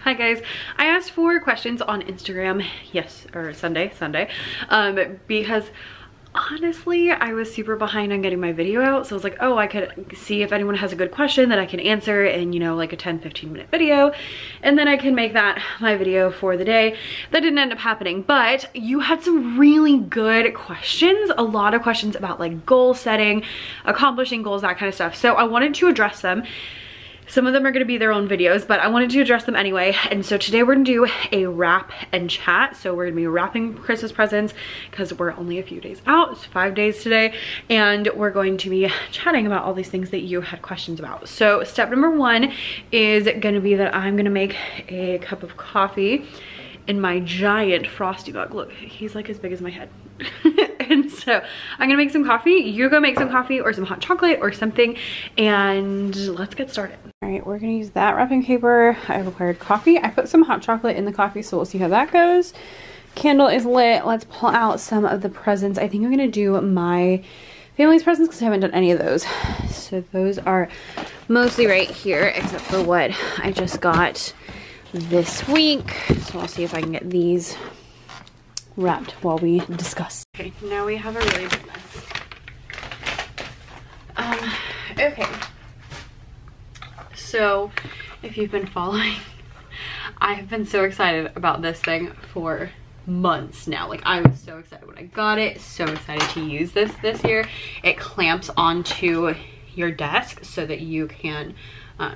Hi guys, I asked for questions on Instagram, Sunday, because honestly, I was super behind on getting my video out. So I was like, oh, I could see if anyone has a good question that I can answer in, you know, like a 10-15 minute video. And then I can make that my video for the day. That didn't end up happening, but you had some really good questions. A lot of questions about like goal setting, accomplishing goals, that kind of stuff. So I wanted to address them. Some of them are going to be their own videos, but I wanted to address them anyway. And so today we're going to do a wrap and chat. So we're going to be wrapping Christmas presents because we're only a few days out. It's 5 days today. And we're going to be chatting about all these things that you had questions about. So step number one is going to be that I'm going to make a cup of coffee in my giant Frosty mug. Look, he's like as big as my head. And so I'm gonna make some coffee. You go make some coffee or some hot chocolate or something, and let's get started. All right, we're gonna use that wrapping paper. I required coffee. I put some hot chocolate in the coffee, so we'll see how that goes. Candle is lit. Let's pull out some of the presents. I think I'm gonna do my family's presents because I haven't done any of those. So those are mostly right here, except for what I just got this week. So I'll see if I can get these wrapped while we discuss. Okay, now we have a really big mess. Okay. So if you've been following, I have been so excited about this thing for months now. Like, I was so excited when I got it, so excited to use this year. It clamps onto your desk so that you can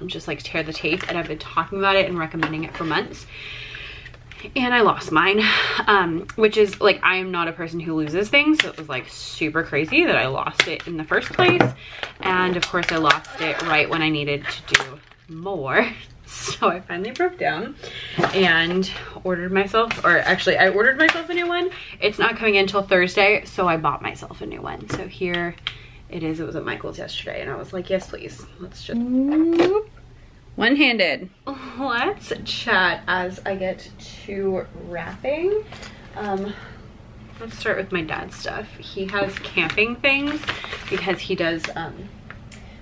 just like tear the tape, and I've been talking about it and recommending it for months. And I lost mine, which is like, I am not a person who loses things, so it was like super crazy that I lost it in the first place. And of course I lost it right when I needed to do more. So I finally broke down and ordered myself, or actually I ordered myself a new one. It's not coming in until Thursday, so I bought myself a new one. So here it is. It was at Michael's yesterday and I was like, yes please, let's just one-handed. Let's chat as I get to wrapping. Let's start with my dad's stuff. He has camping things because he does,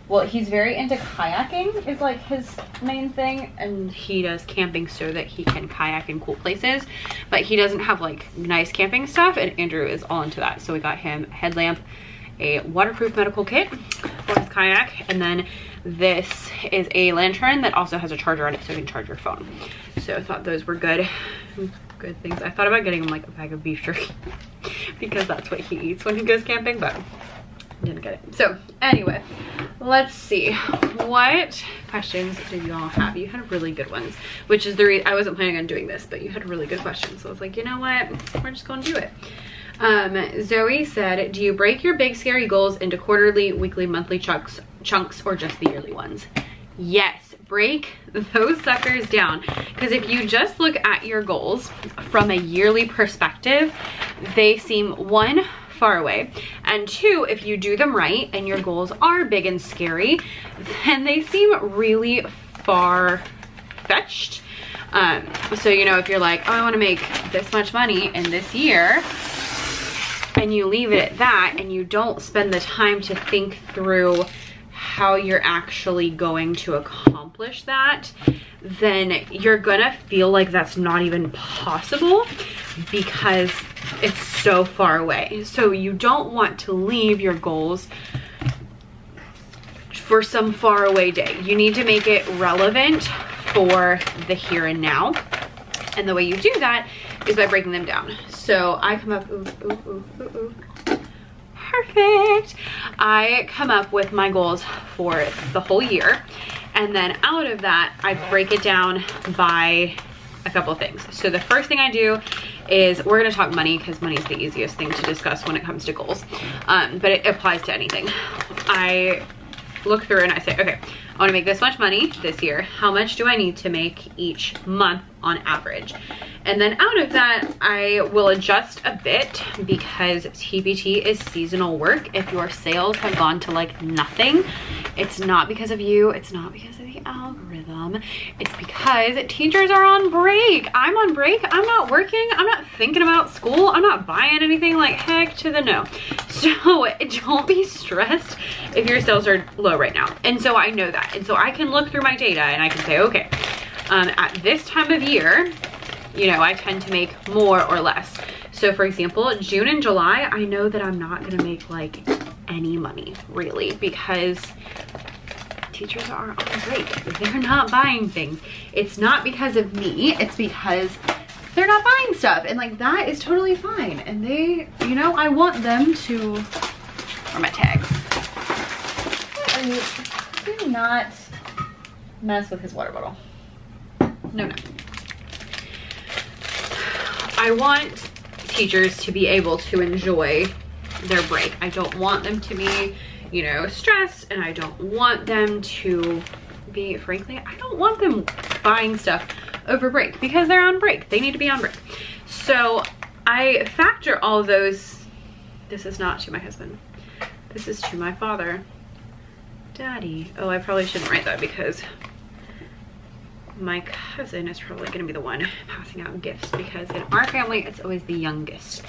well, he's very into kayaking is like his main thing, and he does camping so that he can kayak in cool places, but he doesn't have like nice camping stuff, and Andrew is all into that. So we got him a headlamp, a waterproof medical kit for his kayak, and then this is a lantern that also has a charger on it so you can charge your phone. So I thought those were good things. I thought about getting him like a bag of beef jerky because that's what he eats when he goes camping, but didn't get it. So anyway, let's see, what questions did you all have? You had really good ones, which is the reason I wasn't planning on doing this, but you had really good questions, so I was like, you know what, we're just gonna do it. Zoe said, do you break your big scary goals into quarterly, weekly, monthly chunks, or just the yearly ones? Yes, break those suckers down, because if you just look at your goals from a yearly perspective, they seem, one, far away, and two, if you do them right and your goals are big and scary, then they seem really far-fetched. So, you know, if you're like, oh, I want to make this much money in this year, and you leave it at that and you don't spend the time to think through how you're actually going to accomplish that, then you're gonna feel like that's not even possible because it's so far away. So you don't want to leave your goals for some far away day. You need to make it relevant for the here and now. And the way you do that is by breaking them down. So I come up, perfect. I come up with my goals for the whole year. And then out of that, I break it down by a couple of things. So the first thing I do is, we're gonna talk money because money is the easiest thing to discuss when it comes to goals. But it applies to anything. I look through and I say, okay, I want to make this much money this year. How much do I need to make each month on average? And then out of that, I will adjust a bit because TPT is seasonal work. If your sales have gone to like nothing, it's not because of you. It's not because of the algorithm. It's because teachers are on break. I'm on break. I'm not working. I'm not thinking about school. I'm not buying anything. Like, heck to the no. So don't be stressed if your sales are low right now. And so I know that. And so I can look through my data and I can say, okay, At this time of year, you know, I tend to make more or less. So for example, June and July, I know that I'm not gonna make like any money really, because teachers are on break. They're not buying things. It's not because of me, it's because they're not buying stuff, and like that is totally fine. And they, you know, I want them to, or my tags. Do not mess with his water bottle. No, no. I want teachers to be able to enjoy their break. I don't want them to be, you know, stressed, and I don't want them to be, frankly, I don't want them buying stuff over break because they're on break. They need to be on break. So I factor all those. This is not to my husband. This is to my father. Daddy. Oh, I probably shouldn't write that because my cousin is probably going to be the one passing out gifts, because in our family it's always the youngest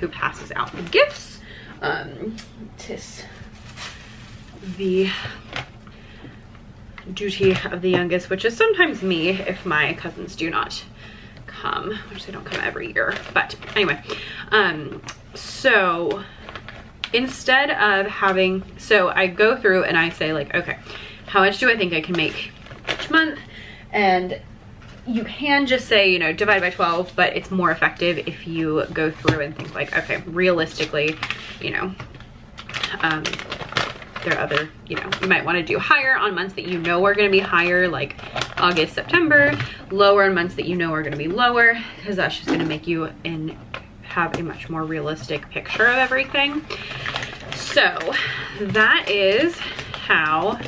who passes out the gifts. Tis the duty of the youngest, which is sometimes me if my cousins do not come, which they don't come every year. But anyway, so instead of having, so I go through and I say like, okay, how much do I think I can make each month? And you can just say, you know, divide by 12, but it's more effective if you go through and think like, okay, realistically, you know, there are other, you know, you might want to do higher on months that you know are going to be higher, like August, September, lower on months that you know are going to be lower, because that's just going to make you have a much more realistic picture of everything. So that is how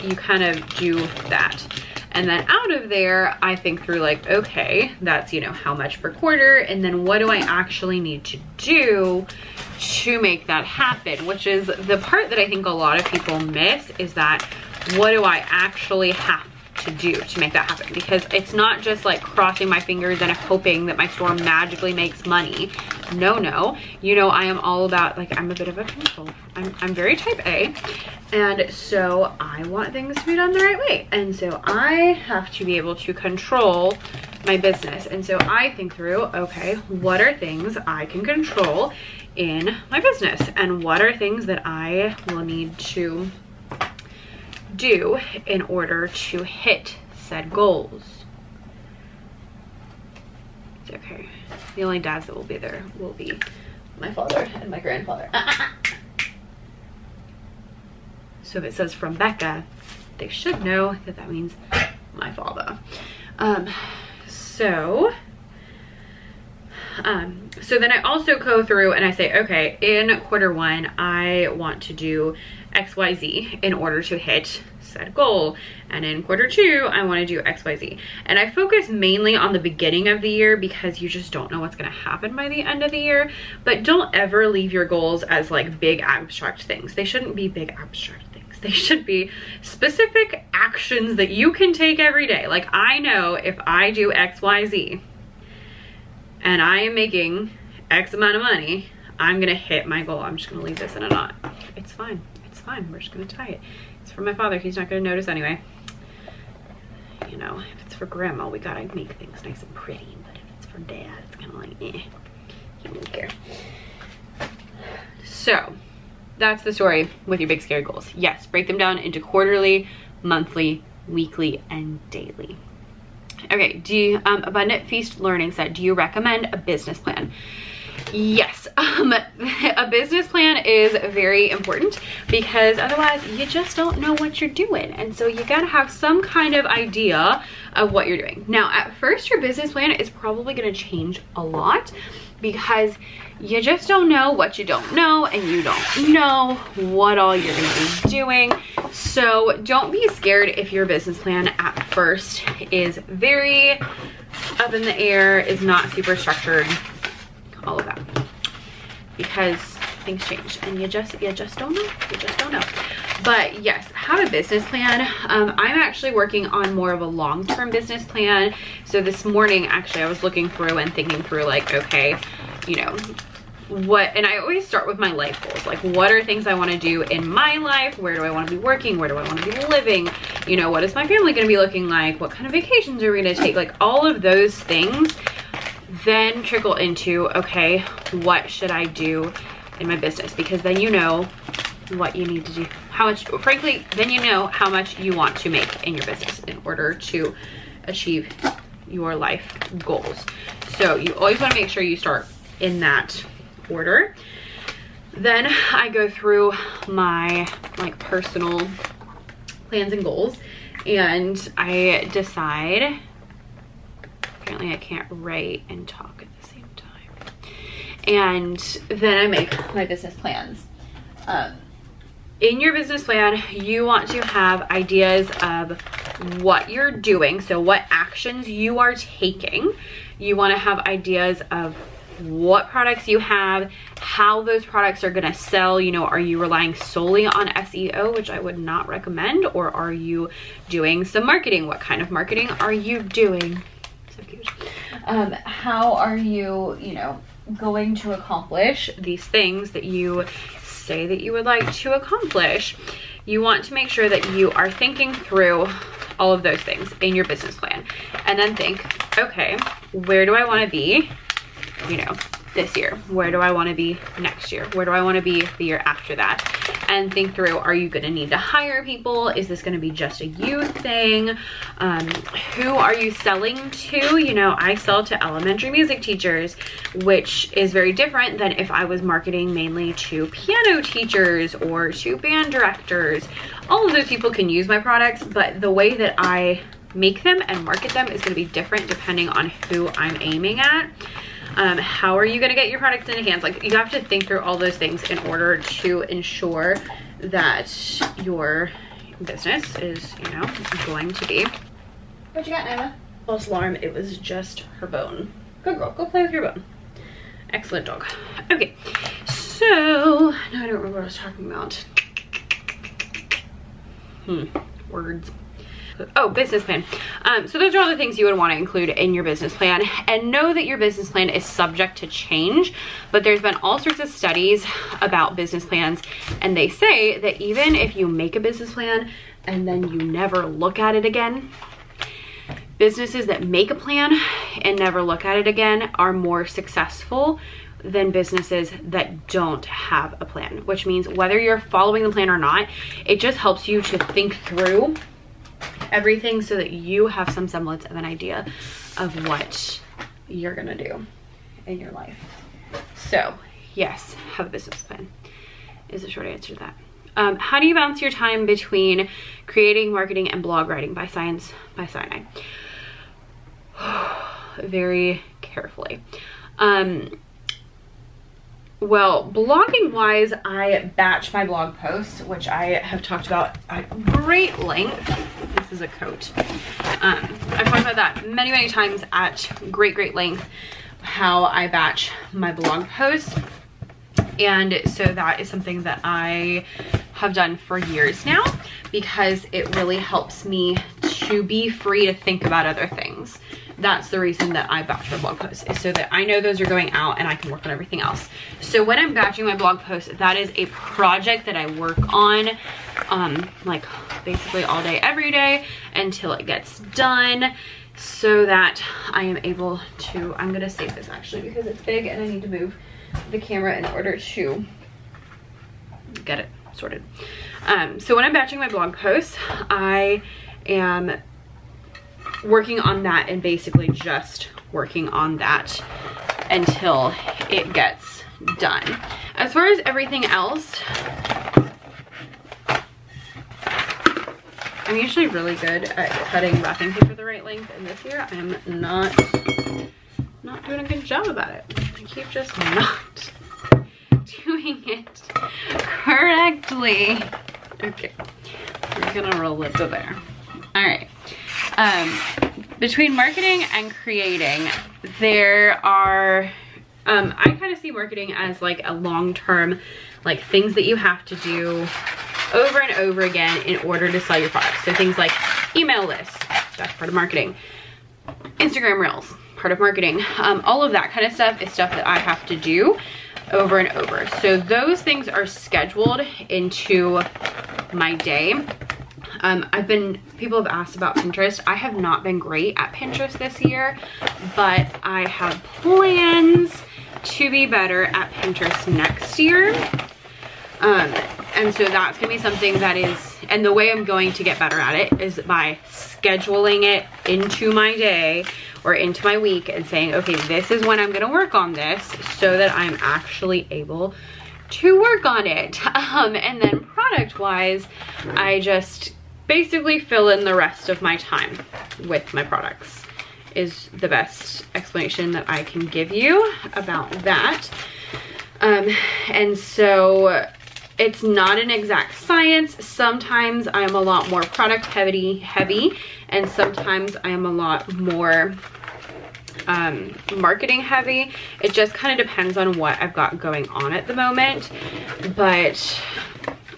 you kind of do that. And then out of there, I think through like, okay, that's, you know, how much per quarter, and then what do I actually need to do to make that happen, which is the part that I think a lot of people miss, is that what do I actually have to do to make that happen? Because it's not just like crossing my fingers and hoping that my store magically makes money. No, you know, I am all about, like, I'm a bit of a control. I'm very type A, and so I want things to be done the right way, and so I have to be able to control my business. And so I think through, okay, what are things I can control in my business, and what are things that I will need to do in order to hit said goals. It's okay. The only dads that will be there will be my father and my grandfather. So if it says from Becca, they should know that that means my father. So then I also go through and I say, okay, in Q1, I want to do XYZ in order to hit said goal. And in Q2, I want to do XYZ. And I focus mainly on the beginning of the year because you just don't know what's going to happen by the end of the year. But don't ever leave your goals as like big abstract things. They shouldn't be big abstract things. They should be specific actions that you can take every day. Like, I know if I do XYZ and I am making X amount of money, I'm gonna hit my goal. I'm just gonna leave this in a knot. It's fine, it's fine. We're just gonna tie it. It's for my father, he's not gonna notice anyway. You know, if it's for grandma, we gotta make things nice and pretty, but if it's for dad, it's kinda like, he won't care. So, that's the story with your big scary goals. Yes, break them down into quarterly, monthly, weekly, and daily. Okay, Abundant Feast Learning said, do you recommend a business plan? Yes, a business plan is very important because otherwise you just don't know what you're doing. And so you gotta have some kind of idea of what you're doing. Now, at first, your business plan is probably gonna change a lot because you just don't know what you don't know, and you don't know what all you're gonna be doing. So don't be scared if your business plan at first is very up in the air, is not super structured, all of that, because things change and you just don't know. You just don't know. But yes, have a business plan. I'm actually working on more of a long-term business plan. So this morning, actually, I was looking through and thinking through like, okay, you know, and I always start with my life goals. Like, what are things I want to do in my life? Where do I want to be working? Where do I want to be living? You know, what is my family going to be looking like? What kind of vacations are we going to take? Like, all of those things then trickle into, okay, what should I do in my business? Because then you know what you need to do, how much, frankly, then you know how much you want to make in your business in order to achieve your life goals. So you always want to make sure you start in that order. Then I go through my like personal plans and goals, and I decide, apparently I can't write and talk at the same time, and then I make my business plans. In your business plan, you want to have ideas of what you're doing, so what actions you are taking. You want to have ideas of what products you have, how those products are going to sell. You know, are you relying solely on SEO, which I would not recommend, or are you doing some marketing? What kind of marketing are you doing? So cute. How are you, you know, going to accomplish these things that you say that you would like to accomplish? You want to make sure that you are thinking through all of those things in your business plan, and then think, okay, where do I want to be, you know, this year? Where do I want to be next year? Where do I want to be the year after that? And think through, are you going to need to hire people? Is this going to be just a you thing? Who are you selling to? You know, I sell to elementary music teachers, which is very different than if I was marketing mainly to piano teachers or to band directors. All of those people can use my products, but the way that I make them and market them is going to be different depending on who I'm aiming at. How are you going to get your products into hands? Like, you have to think through all those things in order to ensure that your business is, you know, going to be. What you got, Emma? False alarm. It was just her bone. Good girl. Go play with your bone. Excellent dog. Okay. So, now I don't remember what I was talking about. Words. Oh, business plan. So those are all the things you would want to include in your business plan, and know that your business plan is subject to change, but there's been all sorts of studies about business plans, and they say that even if you make a business plan and then you never look at it again, businesses that make a plan and never look at it again are more successful than businesses that don't have a plan, which means whether you're following the plan or not, it just helps you to think through everything so that you have some semblance of an idea of what you're gonna do in your life. So yes, have a business plan is the short answer to that. How do you balance your time between creating, marketing, and blog writing? By Science by Sinai. Very carefully. Well, blogging wise, I batch my blog posts, which I have talked about at great length. This is a coat. I've talked about that many times at great length, how I batch my blog posts. And so that is something that I have done for years now, because it really helps me to be free to think about other things. That's the reason that I batch my blog posts, is so that I know those are going out and I can work on everything else. So when I'm batching my blog posts, that is a project that I work on like basically all day, every day until it gets done, so that I am able to, I'm gonna save this actually because it's big and I need to move the camera in order to get it sorted. So when I'm batching my blog posts, I am working on that and basically just working on that until it gets done. As far as everything else, I'm usually really good at cutting wrapping paper the right length, and this year I'm not doing a good job about it. I keep just not doing it correctly. Okay, we're gonna roll it to there. All right. Between marketing and creating, there are, I kind of see marketing as like a long-term, like things that you have to do over and over again in order to sell your products. So things like email lists, that's part of marketing. Instagram Reels, part of marketing. All of that kind of stuff is stuff that I have to do over and over. So those things are scheduled into my day. People have asked about Pinterest. I have not been great at Pinterest this year, but I have plans to be better at Pinterest next year. And so that's gonna be something that is, and the way I'm going to get better at it is by scheduling it into my day or into my week and saying, okay, this is when I'm gonna work on this, so that I'm actually able to work on it. And then product wise, I just basically fill in the rest of my time with my products, is the best explanation that I can give you about that. And so it's not an exact science. Sometimes I am a lot more product heavy, and sometimes I am a lot more marketing heavy. It just kind of depends on what I've got going on at the moment. But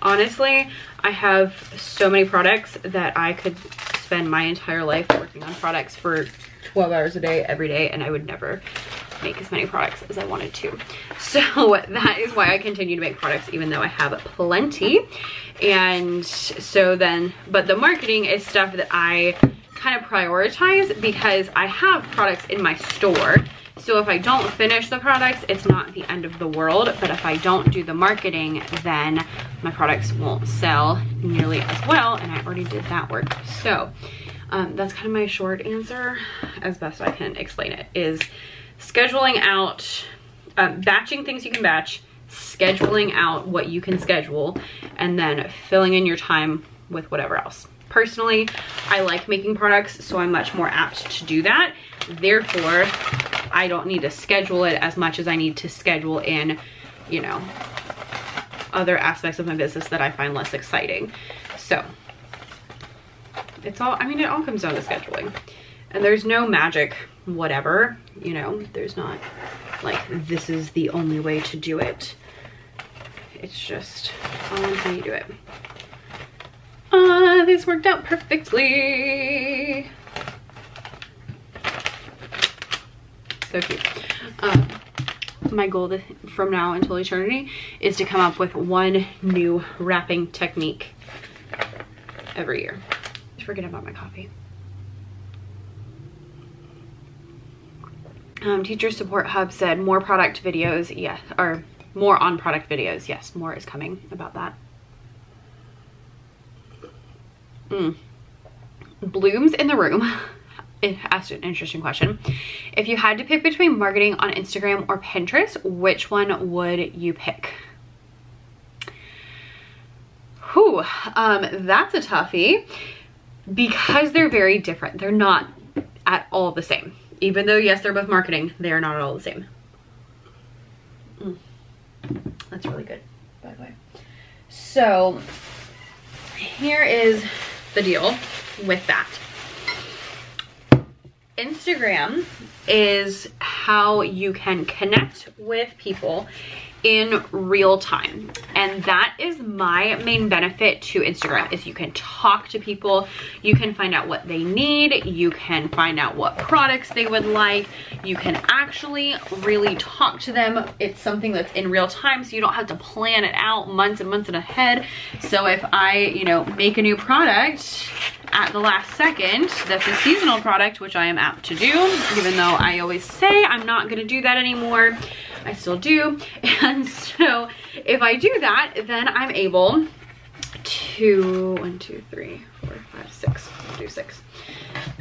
honestly, I have so many products that I could spend my entire life working on products for 12 hours a day, every day, and I would never make as many products as I wanted to. So that is why I continue to make products, even though I have plenty. And so then, but the marketing is stuff that I kind of prioritize because I have products in my store. So if I don't finish the products, it's not the end of the world. But if I don't do the marketing, then my products won't sell nearly as well. And I already did that work. So that's kind of my short answer, as best I can explain it, is scheduling out, batching things you can batch, scheduling out what you can schedule, and then filling in your time with whatever else. Personally, I like making products, so I'm much more apt to do that. Therefore, I don't need to schedule it as much as I need to schedule in, you know, other aspects of my business that I find less exciting. So it's all, I mean, it all comes down to scheduling. And there's no magic whatever, you know, there's not like this is the only way to do it. It's just how you do it. This worked out perfectly. So cute. My goal from now until eternity is to come up with one new wrapping technique every year. Forget about my coffee. Teacher Support Hub said more product videos, yes, or more on product videos. Yes, more is coming about that. Blooms in the Room it asked an interesting question. If you had to pick between marketing on Instagram or Pinterest, which one would you pick? Whew, that's a toughie because they're very different. They're not at all the same. Even though, yes, they're both marketing, they are not at all the same. That's really good, by the way. So here is the deal with that. Instagram is how you can connect with people in real time, and that is my main benefit to Instagram. Is you can talk to people, you can find out what they need, you can find out what products they would like, you can actually really talk to them. It's something that's in real time, so you don't have to plan it out months and months ahead. So if I, you know, make a new product at the last second that's a seasonal product, which I am apt to do, even though I always say I'm not going to do that anymore, I still do. And so if I do that, then I'm able to 1, 2, 3, 4, 5, 6, do 6.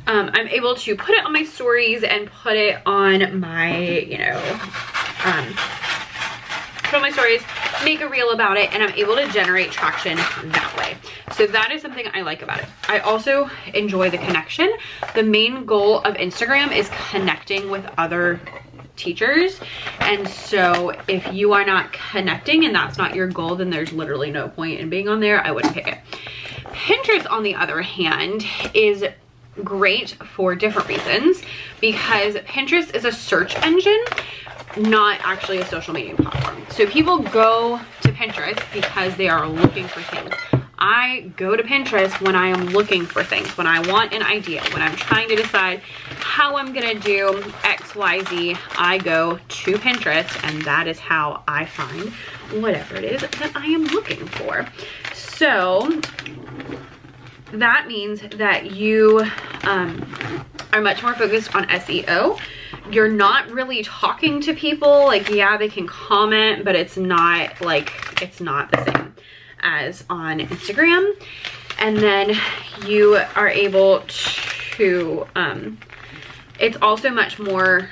I'm able to put it on my stories and put it on my, you know, put on my stories, make a reel about it, and I'm able to generate traction that way. So that is something I like about it. I also enjoy the connection. The main goal of Instagram is connecting with other teachers, and so if you are not connecting and that's not your goal, then there's literally no point in being on there. I wouldn't pick it. Pinterest, on the other hand, is great for different reasons, because Pinterest is a search engine, not actually a social media platform. So people go to Pinterest because they are looking for things. I go to Pinterest when I am looking for things, when I want an idea, when I'm trying to decide how I'm gonna do XYZ, I go to Pinterest, and that is how I find whatever it is that I am looking for. So that means that you are much more focused on SEO. You're not really talking to people. Like, yeah, they can comment, but it's not the same as on Instagram. And then you are able to, it's also much more,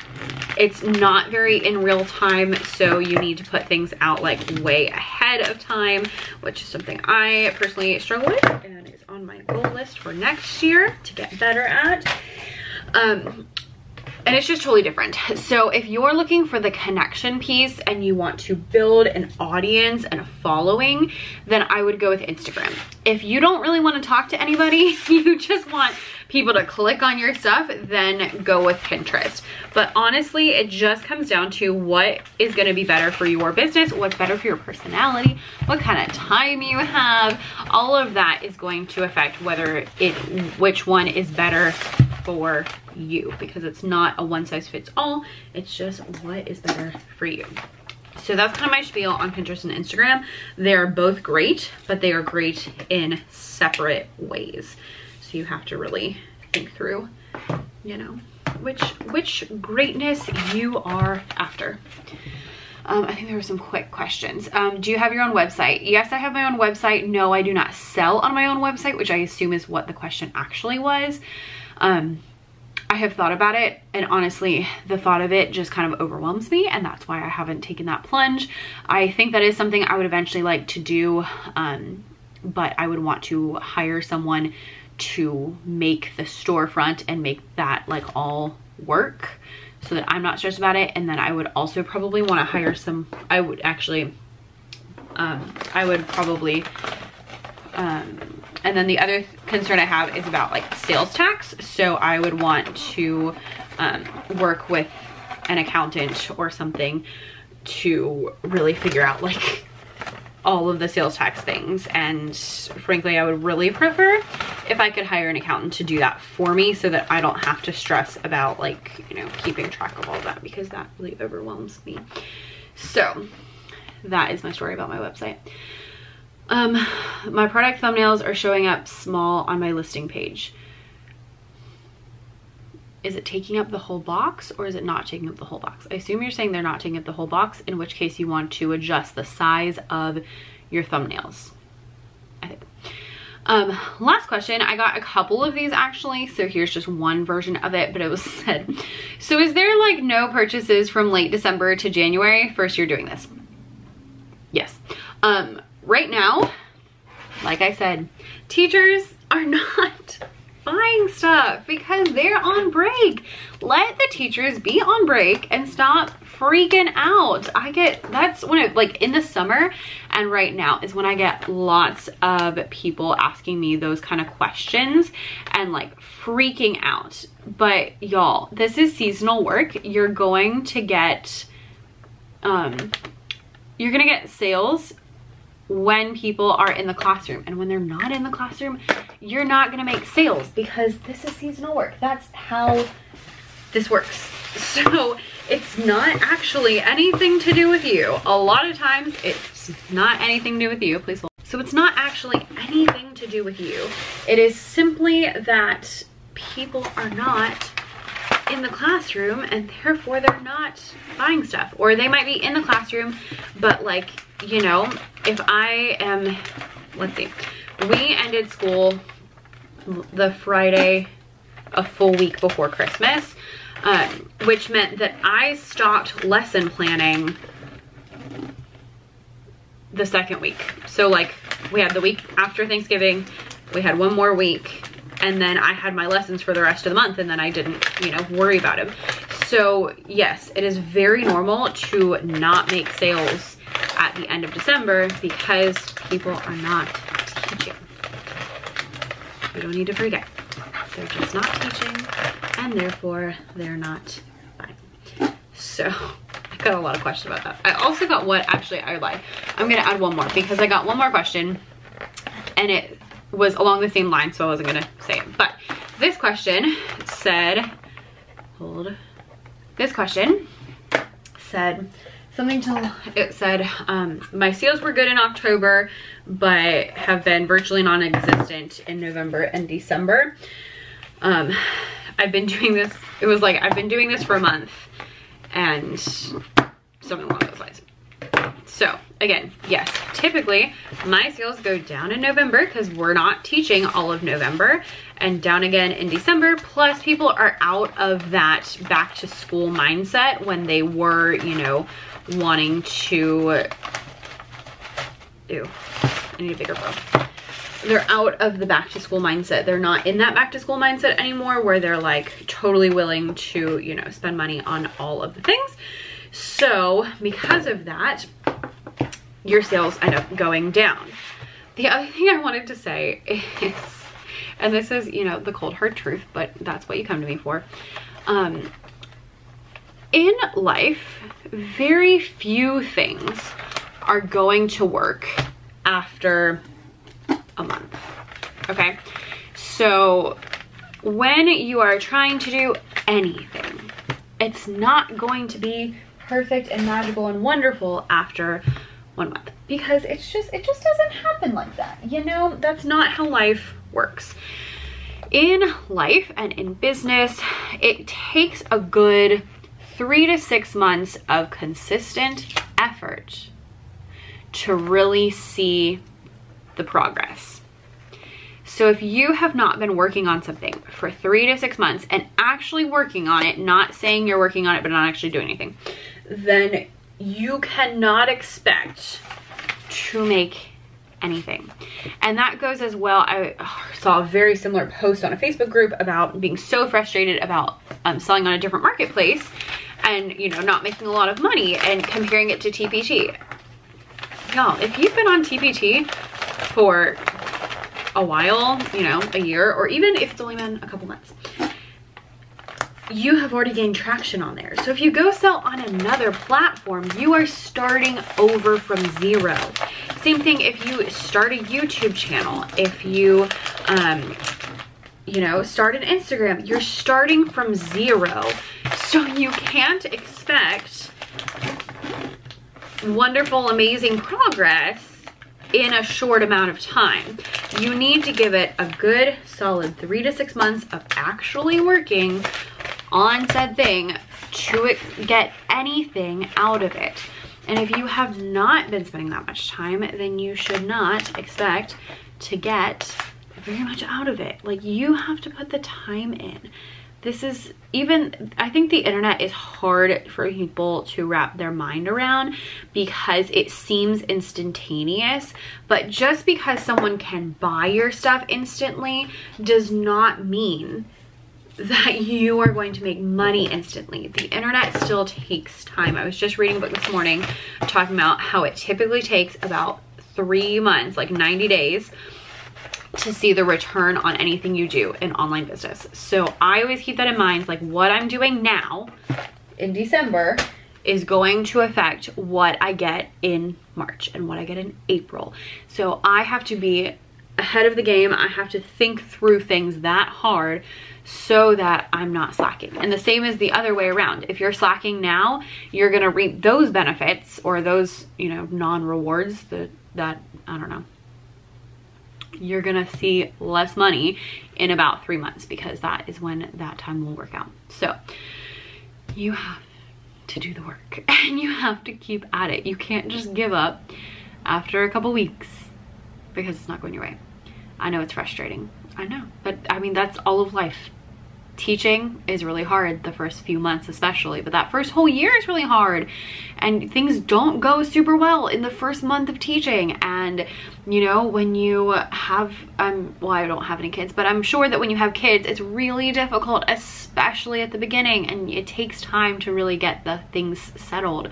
it's not very in real time, so you need to put things out like way ahead of time, which is something I personally struggle with and is on my goal list for next year to get better at. And it's just totally different. So if you're looking for the connection piece and you want to build an audience and a following, then I would go with Instagram. If you don't really want to talk to anybody, you just want people to click on your stuff, then go with Pinterest. But honestly, it just comes down to what is going to be better for your business, what's better for your personality, what kind of time you have. All of that is going to affect which one is better for you, because it's not a one size fits all. It's just what is better for you. So that's kind of my spiel on Pinterest and Instagram. They're both great, but they are great in separate ways. So you have to really think through, you know, which greatness you are after. I think there were some quick questions. Do you have your own website? Yes, I have my own website. No, I do not sell on my own website, which I assume is what the question actually was. I have thought about it, and honestly, the thought of it just kind of overwhelms me, and that's why I haven't taken that plunge. I think that is something I would eventually like to do, but I would want to hire someone to make the storefront and make that like all work so that I'm not stressed about it. And then I would also probably want to hire and then the other concern I have is about like sales tax. So I would want to work with an accountant or something to really figure out like all of the sales tax things. And frankly, I would really prefer if I could hire an accountant to do that for me, so that I don't have to stress about like, you know, keeping track of all that, because that really overwhelms me. So that is my story about my website. My product thumbnails are showing up small on my listing page. Is it taking up the whole box, or is it not taking up the whole box? I assume you're saying they're not taking up the whole box, in which case you want to adjust the size of your thumbnails, I think. Last question. I got a couple of these actually, so here's just one version of it, but it was said, so is there like no purchases from late December to January? First year doing this. Yes. Right now, like I said, teachers are not buying stuff because they're on break. Let the teachers be on break and stop freaking out. That's when it, like in the summer and right now is when I get lots of people asking me those kind of questions and like freaking out. But y'all, this is seasonal work. You're going to get sales when people are in the classroom, and when they're not in the classroom, you're not gonna make sales, because this is seasonal work. That's how this works. So it's not actually anything to do with you. A lot of times it's not anything to do with you. Please hold. So it's not actually anything to do with you. It is simply that people are not in the classroom, and therefore they're not buying stuff. Or they might be in the classroom, but like, you know, if I am, let's see, we ended school the Friday a full week before Christmas, which meant that I stopped lesson planning the second week. So like we had the week after Thanksgiving, we had one more week, and then I had my lessons for the rest of the month, and then I didn't, you know, worry about them. So yes, it is very normal to not make sales at the end of December because people are not teaching. You don't need to forget. They're just not teaching, and therefore they're not buying. So I got a lot of questions about that. I also got one, actually I lied. I'm gonna add one more because I got one more question and it was along the same line, so I wasn't gonna say it. But this question said, pulled this question. Said something to, it said, my sales were good in October, but have been virtually non-existent in November and December. I've been doing this, it was like, I've been doing this for a month, and something along those lines. So again, yes, typically my sales go down in November because we're not teaching all of November, and down again in December. Plus people are out of that back to school mindset when they were, you know, wanting to, ew, I need a bigger bow. They're out of the back to school mindset. They're not in that back to school mindset anymore where they're like totally willing to, you know, spend money on all of the things. So because of that, your sales end up going down. The other thing I wanted to say is, and this is, you know, the cold hard truth, but that's what you come to me for. In life, very few things are going to work after a month, okay? So when you are trying to do anything, it's not going to be perfect and magical and wonderful after 1 month, because it just doesn't happen like that. You know, that's not how life works. In life and in business, it takes a good 3 to 6 months of consistent effort to really see the progress. So if you have not been working on something for 3 to 6 months and actually working on it, not saying you're working on it but not actually doing anything, then you cannot expect to make anything. And that goes as well. I saw a very similar post on a Facebook group about being so frustrated about selling on a different marketplace and, you know, not making a lot of money and comparing it to TPT. Y'all, if you've been on TPT for a while, you know, a year, or even if it's only been a couple months, you have already gained traction on there. So if you go sell on another platform, you are starting over from zero. Same thing if you start a YouTube channel, if you, you know, start an Instagram, you're starting from zero. So you can't expect wonderful, amazing progress in a short amount of time. You need to give it a good solid 3 to 6 months of actually working on said thing to get anything out of it. And if you have not been spending that much time, then you should not expect to get very much out of it. Like, you have to put the time in. This is even, I think the internet is hard for people to wrap their mind around because it seems instantaneous, but just because someone can buy your stuff instantly does not mean that you are going to make money instantly. The internet still takes time. I was just reading a book this morning talking about how it typically takes about 3 months, like 90 days, to see the return on anything you do in online business. So I always keep that in mind. Like, what I'm doing now in December is going to affect what I get in March and what I get in April. So I have to be ahead of the game. I have to think through things that hard so that I'm not slacking. And the same is the other way around. If you're slacking now, you're gonna reap those benefits or those, you know, non-rewards that I don't know. You're gonna see less money in about 3 months because that is when that time will work out. So you have to do the work and you have to keep at it. You can't just give up after a couple weeks because it's not going your way. I know it's frustrating. I know, but I mean, that's all of life. Teaching is really hard the first few months especially, but that first whole year is really hard and things don't go super well in the first month of teaching. And you know, when you have well, I don't have any kids, but I'm sure that when you have kids it's really difficult, especially at the beginning, and it takes time to really get the things settled.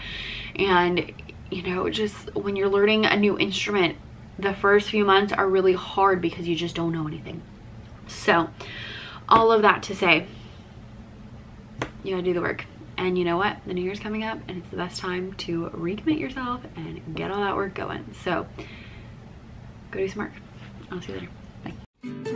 And you know, just when you're learning a new instrument, the first few months are really hard because you just don't know anything. So all of that to say, you gotta do the work. And you know what? The new year's coming up and it's the best time to recommit yourself and get all that work going. So go do some work. I'll see you later. Bye.